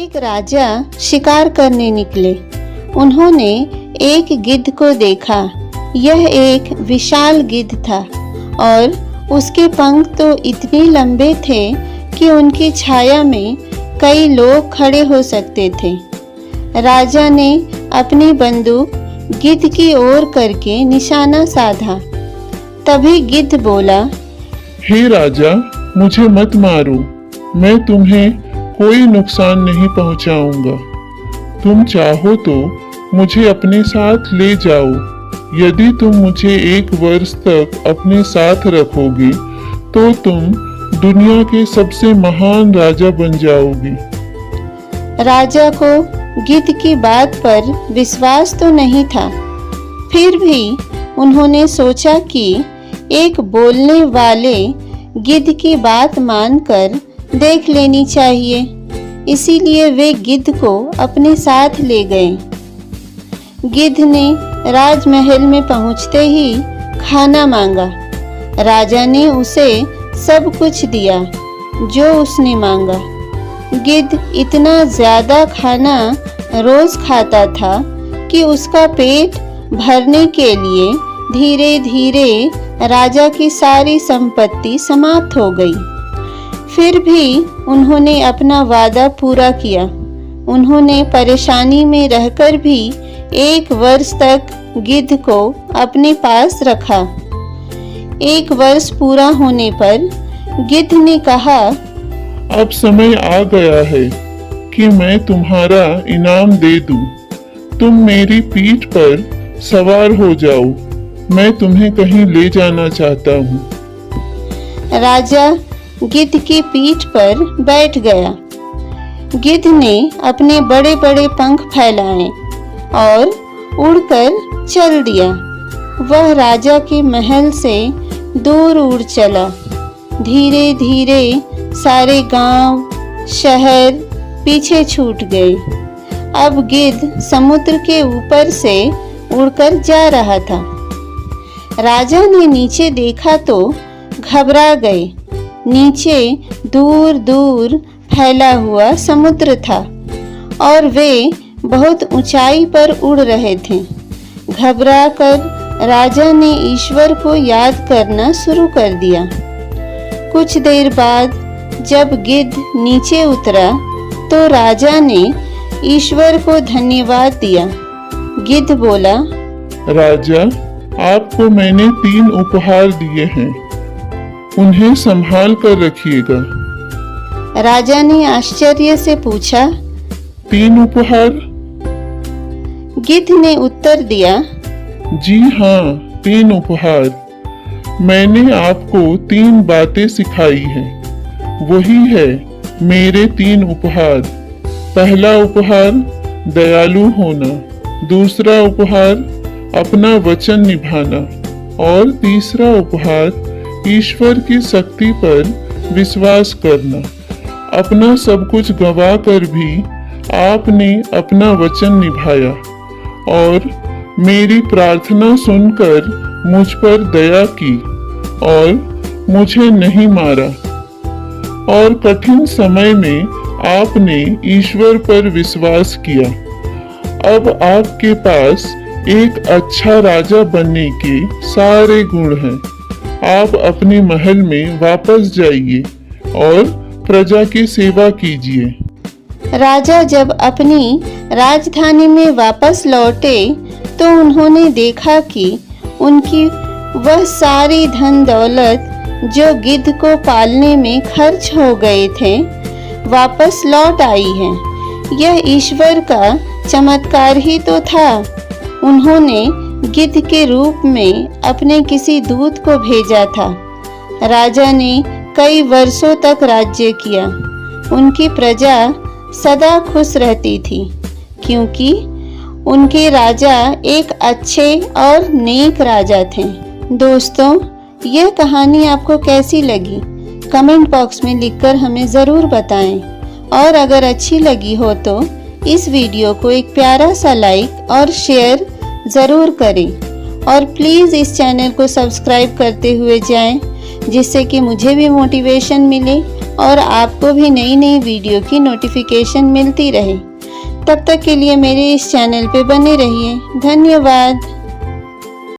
एक राजा शिकार करने निकले। उन्होंने एक गिद्ध को देखा। यह एक विशाल गिद्ध था और उसके पंख तो इतने लंबे थे कि उनकी छाया में कई लोग खड़े हो सकते थे। राजा ने अपनी बंदूक गिद्ध की ओर करके निशाना साधा। तभी गिद्ध बोला, हे राजा, मुझे मत मारो, मैं तुम्हें कोई नुकसान नहीं पहुंचाऊंगा। तुम चाहो तो मुझे अपने साथ ले जाओ। यदि तुम मुझे 1 वर्ष तक अपने साथ रखोगे तो तुम दुनिया के सबसे महान राजा बन जाओगे। राजा को गिद्ध की बात पर विश्वास तो नहीं था, फिर भी उन्होंने सोचा कि एक बोलने वाले गिद्ध की बात मानकर देख लेनी चाहिए। इसीलिए वे गिद्ध को अपने साथ ले गए। गिद्ध ने राजमहल में पहुंचते ही खाना मांगा। राजा ने उसे सब कुछ दिया जो उसने मांगा। गिद्ध इतना ज्यादा खाना रोज खाता था कि उसका पेट भरने के लिए धीरे धीरे राजा की सारी संपत्ति समाप्त हो गई। फिर भी उन्होंने अपना वादा पूरा किया। उन्होंने परेशानी में रहकर भी 1 वर्ष तक गिद्ध को अपने पास रखा। 1 वर्ष पूरा होने पर गिद्ध ने कहा, अब समय आ गया है कि मैं तुम्हारा इनाम दे दूं। तुम मेरी पीठ पर सवार हो जाओ, मैं तुम्हें कहीं ले जाना चाहता हूँ। राजा गिद्ध की पीठ पर बैठ गया। गिद्ध ने अपने बड़े बड़े पंख फैलाए और उड़कर चल दिया। वह राजा के महल से दूर उड़ चला। धीरे धीरे सारे गांव, शहर पीछे छूट गए। अब गिद्ध समुद्र के ऊपर से उड़कर जा रहा था। राजा ने नीचे देखा तो घबरा गए। नीचे दूर दूर फैला हुआ समुद्र था और वे बहुत ऊंचाई पर उड़ रहे थे। घबराकर राजा ने ईश्वर को याद करना शुरू कर दिया। कुछ देर बाद जब गिद्ध नीचे उतरा तो राजा ने ईश्वर को धन्यवाद दिया। गिद्ध बोला, राजा, आपको मैंने 3 उपहार दिए हैं, उन्हें संभाल कर रखिएगा। राजा ने आश्चर्य से पूछा, 3 उपहार? गिद्ध ने उत्तर दिया, जी हाँ, 3 उपहार। मैंने आपको 3 बातें सिखाई हैं, वही है मेरे 3 उपहार। पहला उपहार दयालु होना, दूसरा उपहार अपना वचन निभाना और तीसरा उपहार ईश्वर की शक्ति पर विश्वास करना। अपना सब कुछ गवा कर भी आपने अपना वचन निभाया और मेरी प्रार्थना सुनकर मुझ पर दया की और मुझे नहीं मारा। और कठिन समय में आपने ईश्वर पर विश्वास किया। अब आपके पास एक अच्छा राजा बनने के सारे गुण हैं। आप अपने महल में वापस जाइए और प्रजा की सेवा कीजिए। राजा जब अपनी राजधानी में वापस लौटे तो उन्होंने देखा कि उनकी वह सारी धन दौलत जो गिद्ध को पालने में खर्च हो गए थे वापस लौट आई है। यह ईश्वर का चमत्कार ही तो था। उन्होंने गिद्ध के रूप में अपने किसी दूत को भेजा था। राजा ने कई वर्षों तक राज्य किया। उनकी प्रजा सदा खुश रहती थी क्योंकि उनके राजा एक अच्छे और नेक राजा थे। दोस्तों, यह कहानी आपको कैसी लगी? कमेंट बॉक्स में लिखकर हमें ज़रूर बताएं। और अगर अच्छी लगी हो तो इस वीडियो को एक प्यारा सा लाइक और शेयर ज़रूर करें और प्लीज़ इस चैनल को सब्सक्राइब करते हुए जाएं जिससे कि मुझे भी मोटिवेशन मिले और आपको भी नई नई वीडियो की नोटिफिकेशन मिलती रहे। तब तक के लिए मेरे इस चैनल पे बने रहिए। धन्यवाद।